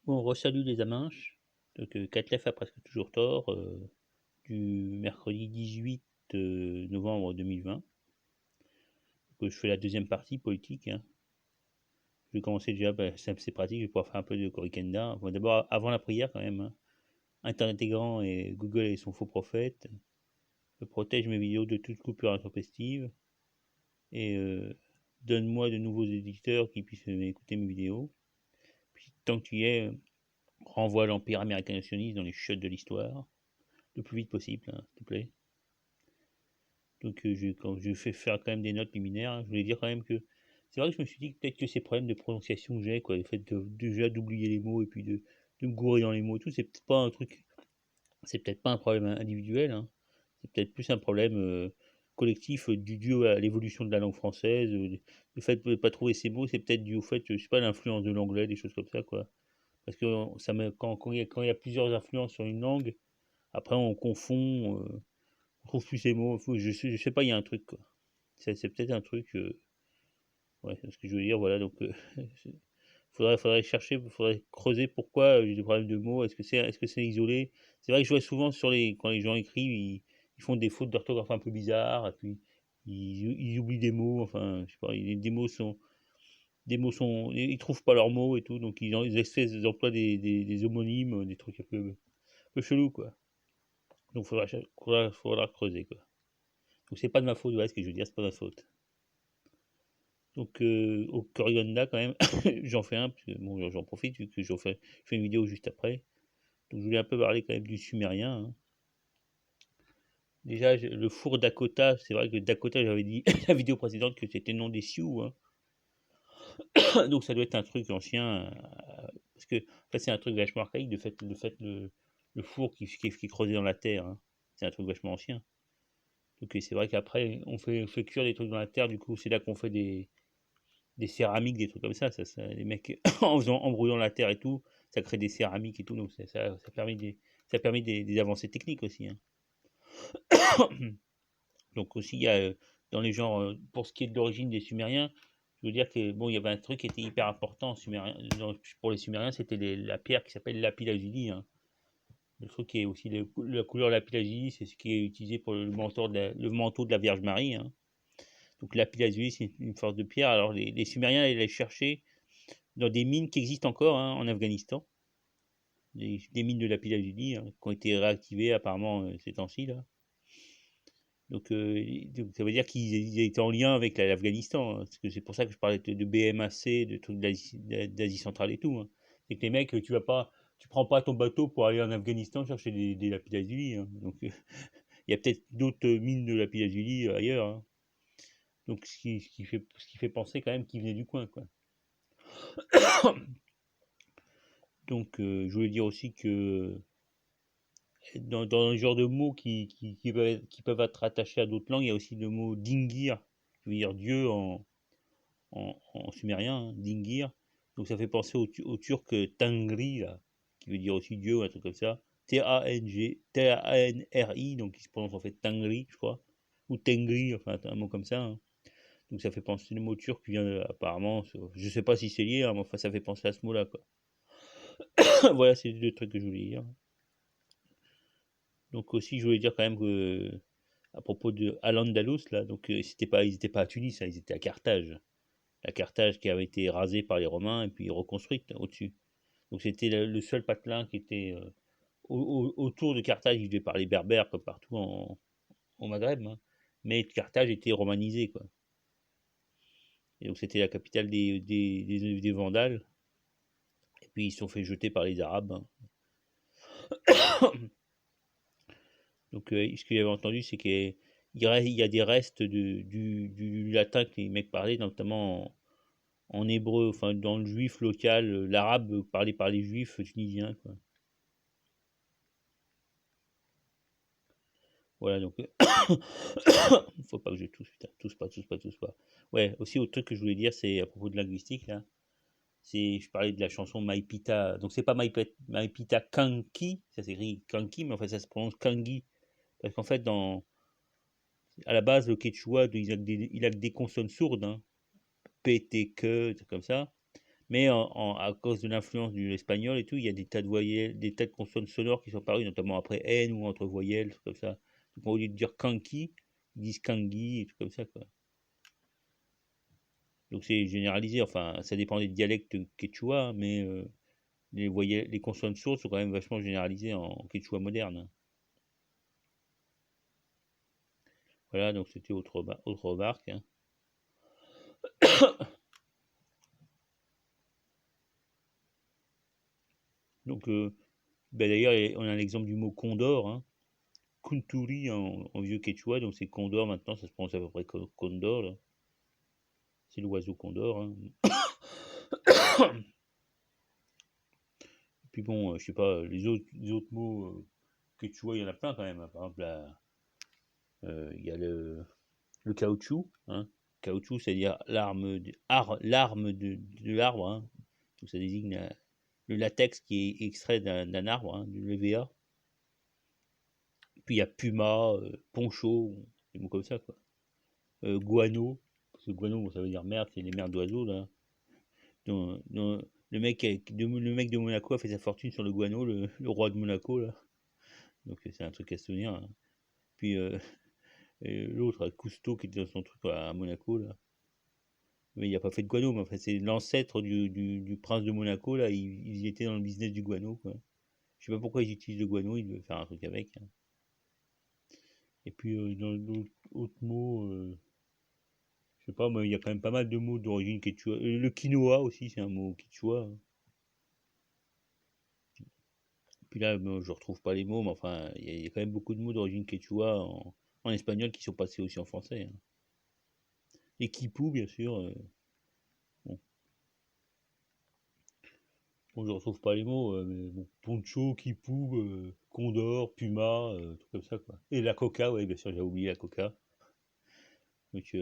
Bon, re-salut les Aminches. Donc, Catlef a presque toujours tort, du mercredi 18 novembre 2020. Donc, je fais la deuxième partie politique, hein. Je vais commencer déjà, c'est pratique, je vais pouvoir faire un peu de Corricenda. Bon, d'abord, avant la prière quand même, hein. Internet est grand et Google est son faux prophète. Je protège mes vidéos de toute coupure intempestive. Et donne-moi de nouveaux éditeurs qui puissent écouter mes vidéos. Puis, tant que tu y es, renvoie l'Empire américain sioniste dans les chiottes de l'histoire. Le plus vite possible, hein, s'il te plaît. Donc quand je fais faire quand même des notes liminaires, hein, je voulais dire quand même que c'est vrai que je me suis dit que peut-être que ces problèmes de prononciation que j'ai, quoi, le fait de déjà d'oublier les mots et puis de me gourer dans les mots et tout, c'est peut-être pas un truc, c'est peut-être pas un problème individuel, hein. C'est peut-être plus un problème collectif dû à l'évolution de la langue française. Le fait de ne pas trouver ces mots, c'est peut-être dû au fait, je sais pas, l'influence de l'anglais, des choses comme ça, quoi. Parce que quand il y a plusieurs influences sur une langue, après on confond. On trouve plus ces mots. Je sais pas, il y a un truc, quoi. C'est peut-être un truc. Ouais, c'est ce que je veux dire. Voilà, donc faudrait chercher, faudrait creuser pourquoi j'ai des problèmes de mots. Est-ce que c'est isolé? C'est vrai que je vois souvent quand les gens écrivent, ils font des fautes d'orthographe un peu bizarres, et puis ils oublient des mots. Enfin, je sais pas, ils trouvent pas leurs mots et tout, donc ils emploient des homonymes, des trucs un peu chelous, quoi. Donc faudra creuser, quoi. Donc c'est pas de ma faute, ouais, ce que je veux dire, c'est pas de ma faute. Donc au Corianda quand même, j'en fais un, parce que bon, j'en profite vu que je fais une vidéo juste après. Donc je voulais un peu parler quand même du sumérien, hein. Déjà, le four Dakota, c'est vrai que Dakota, j'avais dit la vidéo précédente que c'était le nom des Sioux, hein. Donc ça doit être un truc ancien, parce que en fait, c'est un truc vachement archaïque, le four qui est creusé dans la terre, hein. C'est un truc vachement ancien. Donc c'est vrai qu'après, on fait cuire des trucs dans la terre, du coup c'est là qu'on fait des céramiques, des trucs comme ça, les mecs en brouillant la terre et tout, ça crée des céramiques et tout, donc ça permet des avancées techniques aussi, hein. Donc aussi, il y a dans les genres, pour ce qui est de l'origine des Sumériens, je veux dire que bon, il y avait un truc qui était hyper important pour les Sumériens, c'était la pierre qui s'appelle lapis-lazuli, hein. Le truc qui est aussi la couleur lapis-lazuli, c'est ce qui est utilisé pour le manteau de la Vierge Marie, hein. Donc lapis-lazuli, c'est une force de pierre. Alors les Sumériens allaient les chercher dans des mines qui existent encore, hein, en Afghanistan, des mines de lapis-lazuli, hein, qui ont été réactivées apparemment ces temps-ci là. Donc ça veut dire qu'ils étaient en lien avec l'Afghanistan, hein, parce que c'est pour ça que je parlais de BMAC, de trucs d'Asie centrale et tout, hein. C'est que les mecs, tu prends pas ton bateau pour aller en Afghanistan chercher des lapis-lazuli, hein. Donc il y a peut-être d'autres mines de lapis-lazuli ailleurs, hein. Donc ce qui fait penser quand même qu'ils venaient du coin, quoi. Donc je voulais dire aussi que dans le genre de mots qui peuvent être attachés à d'autres langues, il y a aussi le mot dingir, qui veut dire Dieu en sumérien, hein, dingir. Donc ça fait penser au turc Tangri, là, qui veut dire aussi Dieu, ou un truc comme ça. Tanri, donc qui se prononce en fait Tangri, je crois. Ou Tengri, enfin un mot comme ça, hein. Donc ça fait penser le mot turc qui vient apparemment, je sais pas si c'est lié, hein, mais enfin ça fait penser à ce mot-là, quoi. Voilà, c'est les deux trucs que je voulais dire. Donc aussi, je voulais dire quand même que, à propos de Al-Andalus, là, donc ils étaient pas à Tunis, hein, ils étaient à Carthage. La Carthage qui avait été rasée par les Romains et puis reconstruite au-dessus. Donc c'était le seul patelin qui était autour de Carthage, il devait parler berbère comme partout au Maghreb, hein. Mais Carthage était romanisée, quoi. Et donc c'était la capitale des Vandales. Et puis ils se sont fait jeter par les Arabes, hein. Donc ce que j'avais entendu, c'est qu'il y a des restes du latin que les mecs parlaient, notamment en hébreu, enfin dans le juif local, l'arabe parlé par les juifs tunisiens, quoi. Voilà, donc faut pas que je tousse, putain, tousse pas, tousse pas, tousse pas. Ouais, aussi autre truc que je voulais dire, c'est à propos de linguistique là, je parlais de la chanson Maipita, donc c'est pas Maipita Kanki, ça s'écrit Kanki, mais en fait ça se prononce Kangi, parce qu'en fait à la base le quechua il a que des consonnes sourdes, hein, P, T, que, comme ça. Mais à cause de l'influence de l'espagnol et tout, il y a des tas de voyelles, des tas de consonnes sonores qui sont apparues, notamment après N ou entre voyelles, trucs comme ça. Donc au lieu de dire kanki, ils disent kangi et tout comme ça, quoi. Donc c'est généralisé, enfin ça dépend des dialectes quechua, hein, mais les voyelles, les consonnes sourdes sont quand même vachement généralisées en quechua moderne, hein. Voilà, donc c'était autre remarque, hein. Donc ben d'ailleurs, on a l'exemple du mot condor, hein. Kunturi en vieux quechua, donc c'est condor maintenant, ça se prononce à peu près condor, là. C'est l'oiseau condor, hein. Et puis bon, je sais pas, les autres mots quechua, il y en a plein quand même, hein. Par exemple, il y a le caoutchouc, hein. Caoutchouc, c'est-à-dire l'arme de l'arbre, hein. Donc ça désigne le latex qui est extrait d'un arbre, hein, du l'EVA. Puis il y a puma, poncho, des mots comme ça, quoi. Guano, parce que guano, bon, ça veut dire merde, c'est les merdes d'oiseaux, là. Le mec de Monaco a fait sa fortune sur le guano, le roi de Monaco, là. Donc c'est un truc à se souvenir, hein. Puis l'autre, Cousteau, qui était dans son truc à Monaco, là. Mais il n'a pas fait de guano, mais en fait, c'est l'ancêtre du prince de Monaco, là. Il était dans le business du guano, quoi. Je sais pas pourquoi ils utilisent le guano, ils veulent faire un truc avec, hein. Et puis, dans d'autres mots, je sais pas, mais il y a quand même pas mal de mots d'origine quechua. Le quinoa aussi, c'est un mot quechua, hein. Puis là, bon, je retrouve pas les mots, mais enfin, il y a quand même beaucoup de mots d'origine quechua en espagnol qui sont passés aussi en français, hein. Et kipou, bien sûr. Bon. Bon, je retrouve pas les mots, mais bon, poncho, kipou, condor, puma, tout comme ça, quoi. Et la coca, ouais, bien sûr, j'ai oublié la coca. Donc,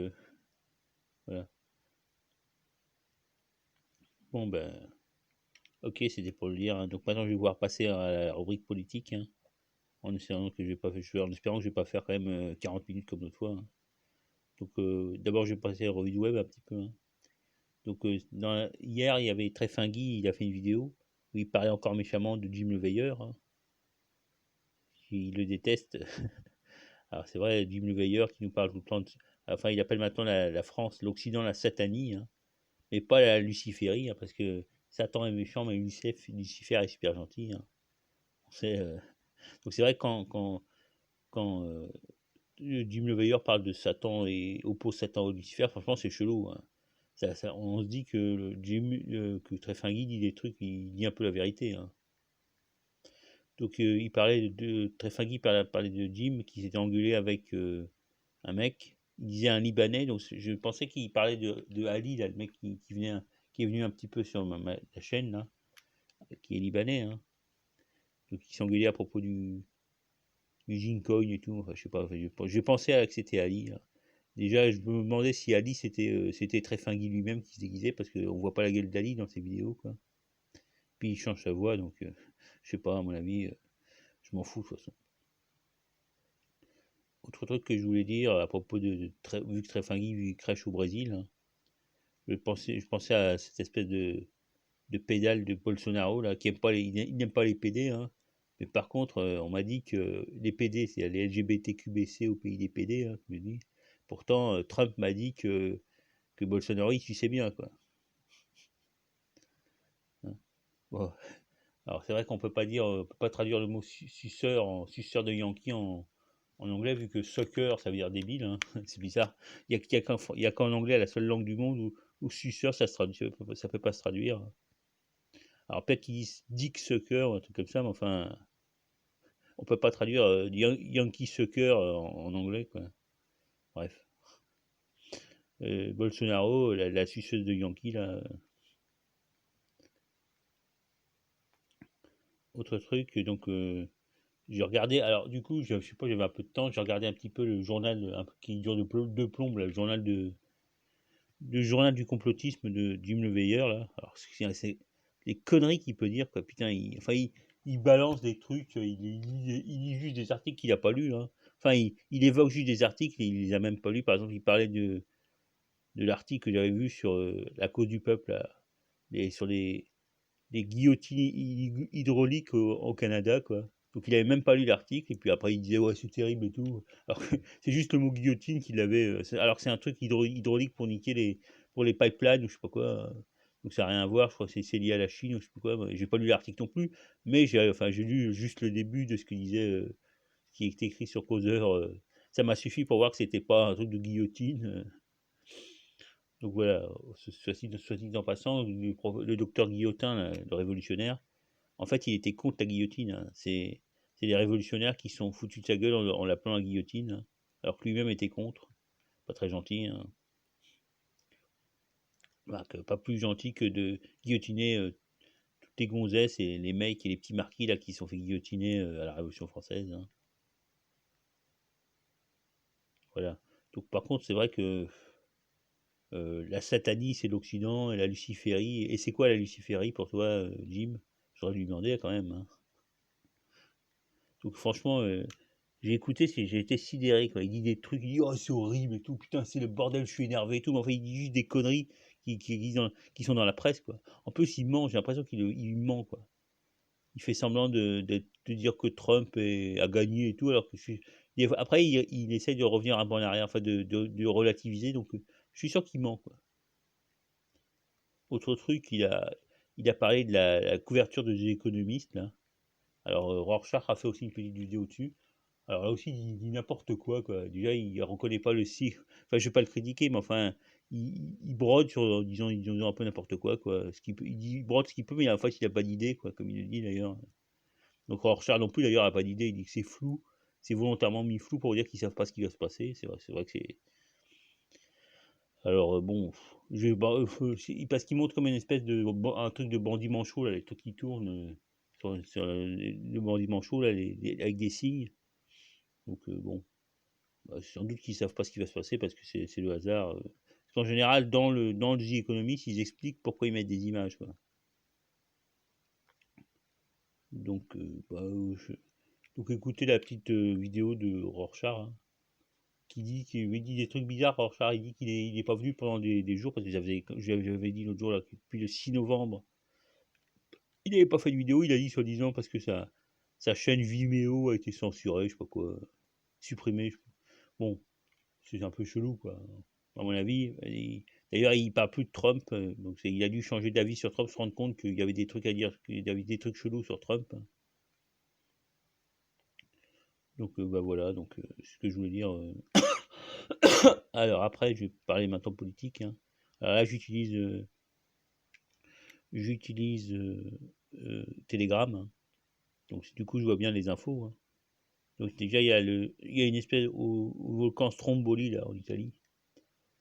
voilà. Bon, ben, ok, c'était pour le dire, hein. Donc maintenant, je vais voir passer à la rubrique politique, hein, en espérant que je vais pas, en espérant que je vais pas faire quand même 40 minutes comme l'autre fois, hein. Donc, d'abord, je vais passer à la revue du web un petit peu, hein. Donc, hier, il y avait Tréfingui, il a fait une vidéo où il parlait encore méchamment de Jim le Veilleur, hein. Il le déteste. Alors, c'est vrai, Jim le Veilleur qui nous parle tout le temps. Enfin, il appelle maintenant la France, l'Occident, la Satanie, hein, mais pas la Luciférie, hein, parce que Satan est méchant, mais Lucifer est super gentil, hein. Donc, c'est vrai que quand Jim le Veilleur parle de Satan et oppose Satan au Lucifer, franchement, c'est chelou, hein. On se dit que que Tréfingui dit des trucs, il dit un peu la vérité, hein. Donc il parlait Tréfingui parlait de Jim qui s'était engueulé avec un mec. Il disait un Libanais, donc je pensais qu'il parlait de Ali, là, le mec qui est venu un petit peu sur la chaîne, là, qui est libanais, hein. Donc il s'engueulait à propos du Gincoin et tout. Enfin, je sais pas, j'ai pensé que c'était Ali, là. Déjà, je me demandais si Ali c'était Tréfingui lui-même qui se déguisait, parce qu'on voit pas la gueule d'Ali dans ses vidéos, quoi. Puis il change sa voix, donc je sais pas, à mon avis, je m'en fous de toute façon. Autre truc que je voulais dire à propos vu que Tréfingui crèche au Brésil, hein, je pensais à cette espèce de pédale de Bolsonaro là, qui aime pas il n'aime pas les PD, hein. Mais par contre, on m'a dit que les PD, c'est les LGBTQBC au pays des PD, hein, comme je dis. Pourtant, Trump m'a dit que Bolsonaro il suçait bien, quoi, hein. Bon. Alors c'est vrai qu'on peut pas dire, on peut pas traduire le mot suceur en suceur de Yankee en anglais, vu que soccer ça veut dire débile, hein. C'est bizarre. Il y a qu'en anglais, la seule langue du monde où suceur ça se traduit, ça peut pas se traduire. Alors peut-être qu'ils disent dick sucker ou un truc comme ça, mais enfin on peut pas traduire Yankee sucker en anglais, quoi. Bref. Bolsonaro, la suceuse de Yankee là. Autre truc, donc j'ai regardé, alors du coup, je sais pas, j'avais un peu de temps, j'ai regardé un petit peu le journal un peu qui dure de plomb, là, le journal du complotisme de Jim Le Veilleur, là. Alors, c'est les conneries qu'il peut dire, quoi. Putain, il balance des trucs, il lit juste des articles qu'il a pas lus, hein. Enfin, il évoque juste des articles, il les a même pas lus. Par exemple, il parlait de l'article que j'avais vu sur la cause du peuple, là, sur les guillotines hydrauliques au Canada, quoi. Donc il avait même pas lu l'article, et puis après il disait ouais c'est terrible et tout. Alors que c'est juste le mot guillotine qu'il avait. Alors que c'est un truc hydraulique pour niquer pour les pipelines ou je sais pas quoi. Donc ça n'a rien à voir, je crois que c'est lié à la Chine ou je sais pas quoi. J'ai pas lu l'article non plus, mais j'ai lu juste le début de ce que disait, qui était écrit sur Causeur. Ça m'a suffi pour voir que c'était pas un truc de guillotine. Donc voilà, soit dit en passant, le docteur Guillotin, là, le révolutionnaire, en fait, il était contre la guillotine, hein. C'est les révolutionnaires qui sont foutus de sa gueule en l'appelant la guillotine, hein, alors que lui-même était contre. Pas très gentil, hein. Bah, pas plus gentil que de guillotiner toutes les gonzesses et les mecs et les petits marquis là qui se sont fait guillotiner à la Révolution française, hein. Voilà. Donc par contre, c'est vrai que la satanie, c'est l'Occident, et la luciférie. Et c'est quoi la luciférie pour toi, Jim? J'aurais dû lui demander quand même, hein. Donc franchement, j'ai écouté, j'ai été sidéré, quoi. Il dit des trucs, il dit oh c'est horrible et tout, putain c'est le bordel, je suis énervé et tout, mais enfin il dit juste des conneries qui sont dans la presse, quoi. En plus il ment, j'ai l'impression il ment, quoi. Il fait semblant de dire que Trump a gagné et tout, alors que après il essaie de revenir un peu en arrière, enfin de relativiser, donc je suis sûr qu'il ment, quoi. Autre truc, il a parlé de la couverture de The Economist, là. Alors Rorschach a fait aussi une petite vidéo dessus. Alors là aussi, il dit n'importe quoi, quoi. Déjà, il reconnaît pas le cycle. Enfin, je vais pas le critiquer, mais enfin, il brode en disant un peu n'importe quoi, quoi. Il brode ce qu'il peut, mais en fait, il a pas d'idée, quoi, comme il le dit d'ailleurs. Donc Rorschach non plus, d'ailleurs, a pas d'idée. Il dit que c'est flou. C'est volontairement mis flou pour dire qu'ils savent pas ce qui va se passer. C'est vrai que c'est. Alors bon, parce qu'il montre comme une espèce un truc de bandit manchot, là, les trucs qui tournent sur le bandit manchot, là, avec des signes. Donc bon. Bah, sans doute qu'ils savent pas ce qui va se passer parce que c'est le hasard. Parce qu'en général, dans le The Economist, ils expliquent pourquoi ils mettent des images, quoi. Donc, donc écoutez la petite vidéo de Rorschach, hein, qui dit des trucs bizarres. Rorschach, il dit il est pas venu pendant des jours parce que j'avais dit l'autre jour là, que depuis le 6 novembre, il n'avait pas fait de vidéo. Il a dit soi-disant parce que sa chaîne Vimeo a été censurée, je sais pas quoi, supprimée. Bon, c'est un peu chelou, quoi. À mon avis, d'ailleurs, il parle plus de Trump, donc il a dû changer d'avis sur Trump, se rendre compte qu'il y avait des trucs à dire, qu'il y avait des trucs chelous sur Trump, hein. Donc, bah voilà, donc c'est ce que je voulais dire. Alors après, je vais parler maintenant politique, hein. Alors là, j'utilise Telegram, hein. Donc du coup, je vois bien les infos, hein. Donc déjà, il y a une espèce au volcan Stromboli là en Italie.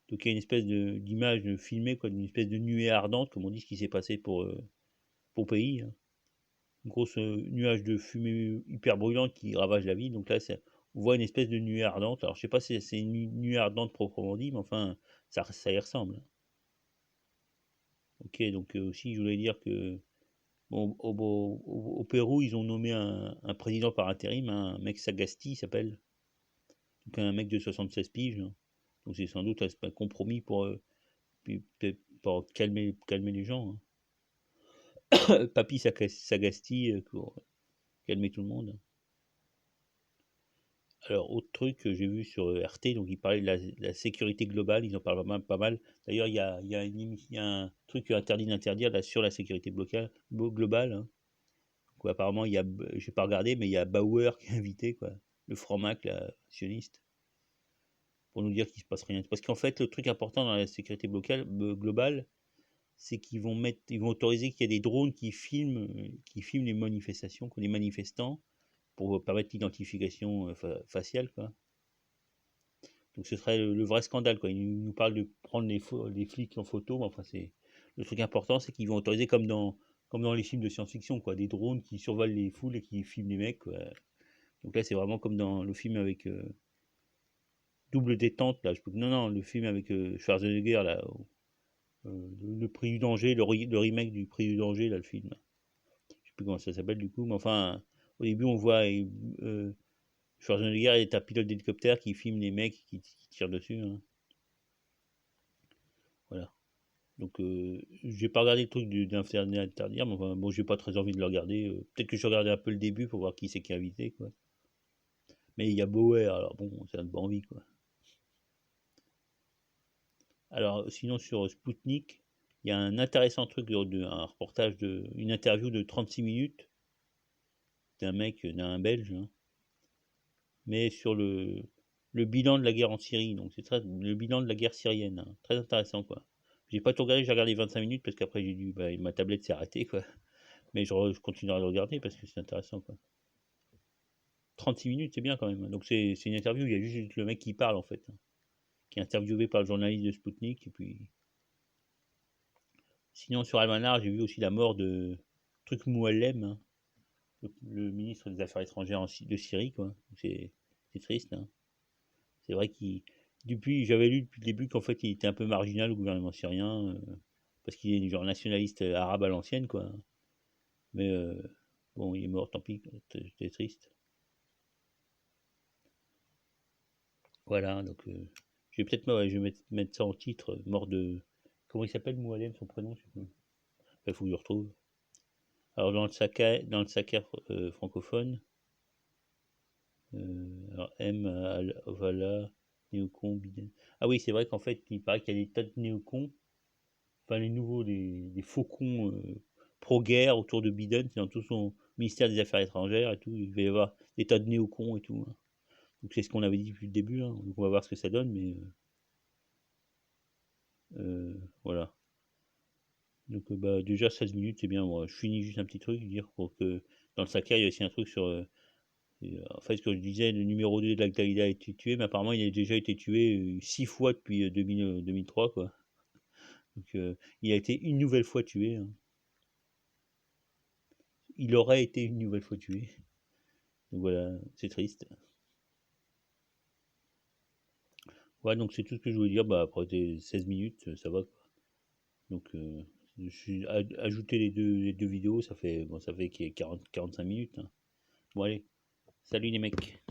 Donc il y a une espèce d'image filmée, quoi, d'une espèce de nuée ardente, comme on dit, ce qui s'est passé pour le pays, hein. Une grosse nuage de fumée hyper brûlante qui ravage la ville. Donc là, on voit une espèce de nuée ardente. Alors je sais pas si c'est une nuée ardente proprement dit, mais enfin, ça y ressemble, hein. Ok, donc aussi, je voulais dire que bon, au Pérou, ils ont nommé un président par intérim, hein, un mec Sagasti, il s'appelle. Donc un mec de 76 piges, hein. Donc c'est sans doute un compromis pour calmer les gens, hein. Papy Sagasti pour calmer tout le monde. Alors, autre truc que j'ai vu sur RT, donc ils parlaient de la sécurité globale, ils en parlent pas mal. D'ailleurs, il y a un truc interdit d'interdire là, sur la sécurité globale, hein. Donc, apparemment, j'ai pas regardé, mais il y a Bauer qui est invité, quoi, le franc-mac, la sioniste, pour nous dire qu'il se passe rien. Parce qu'en fait, le truc important dans la sécurité globale, c'est ils vont autoriser qu'il y ait des drones qui filment les manifestations, les manifestants, pour permettre l'identification faciale, quoi. Donc ce serait le vrai scandale, quoi. Ils nous parlent de prendre les flics en photo, mais enfin c'est le truc important, c'est qu'ils vont autoriser comme dans les films de science-fiction, quoi, des drones qui survolent les foules et qui filment les mecs, quoi. Donc là c'est vraiment comme dans le film avec Double Détente, là. Non, le film avec Schwarzenegger, là, le Prix du danger, le remake du Prix du danger, là, le film. Je sais plus comment ça s'appelle du coup, mais enfin au début on voit Schwarzenegger est un pilote d'hélicoptère qui filme les mecs qui tirent dessus, hein. Voilà. Donc, j'ai pas regardé le truc d'Interdire Interdire, mais enfin, bon, j'ai pas très envie de le regarder. Peut-être que je vais regarder un peu le début pour voir qui c'est qui est invité, quoi. Mais il y a Bauer, alors bon, ça donne pas envie, quoi. Alors, sinon, sur Spoutnik, il y a un intéressant truc, un reportage, une interview de 36 minutes d'un mec, d'un Belge, hein, mais sur le bilan de la guerre en Syrie. Donc, c'est le bilan de la guerre syrienne, hein. Très intéressant, quoi. J'ai pas tout regardé, j'ai regardé 25 minutes parce qu'après j'ai dû, bah, ma tablette s'est arrêtée, quoi. Mais je continuerai à le regarder parce que c'est intéressant, quoi. 36 minutes, c'est bien quand même. Donc c'est une interview, il y a juste le mec qui parle en fait, hein, qui est interviewé par le journaliste de Spoutnik. Et puis sinon sur Almanar, j'ai vu aussi la mort de truc Mouallem, hein, le ministre des Affaires étrangères de Syrie, quoi. C'est triste, hein. C'est vrai qu'il depuis j'avais lu depuis le début qu'en fait il était un peu marginal au gouvernement syrien, parce qu'il est du genre nationaliste arabe à l'ancienne, quoi. Mais bon, il est mort, tant pis, c'était triste. Voilà, donc je vais peut-être ouais, je vais mettre ça en titre, mort de. Comment il s'appelle Moualem, son prénom, je sais plus. Il faut que je le retrouve. Alors dans le Saka francophone, alors M, Vala, Néocon, Biden. Ah oui, c'est vrai qu'en fait, il paraît qu'il y a des tas de néocons, enfin les nouveaux, des faucons pro-guerre autour de Biden, c'est dans tout son ministère des Affaires étrangères et tout, il va y avoir des tas de néocons et tout, hein. Donc c'est ce qu'on avait dit depuis le début, hein. Donc on va voir ce que ça donne, mais voilà. Donc bah, déjà 16 minutes, c'est bien. Moi, je finis juste un petit truc, dire pour que dans le Saka, il y a aussi un truc sur. En fait, ce que je disais, le numéro 2 de l'Al-Qaïda a été tué, mais apparemment, il a déjà été tué 6 fois depuis 2003, quoi. Donc, il a été une nouvelle fois tué, hein. Il aurait été une nouvelle fois tué. Donc voilà, c'est triste. Ouais, donc c'est tout ce que je voulais dire. Bah, après 16 minutes, ça va, quoi. Donc, ajouter les deux vidéos, ça fait, bon, ça fait 45 minutes, hein. Bon, allez, salut les mecs.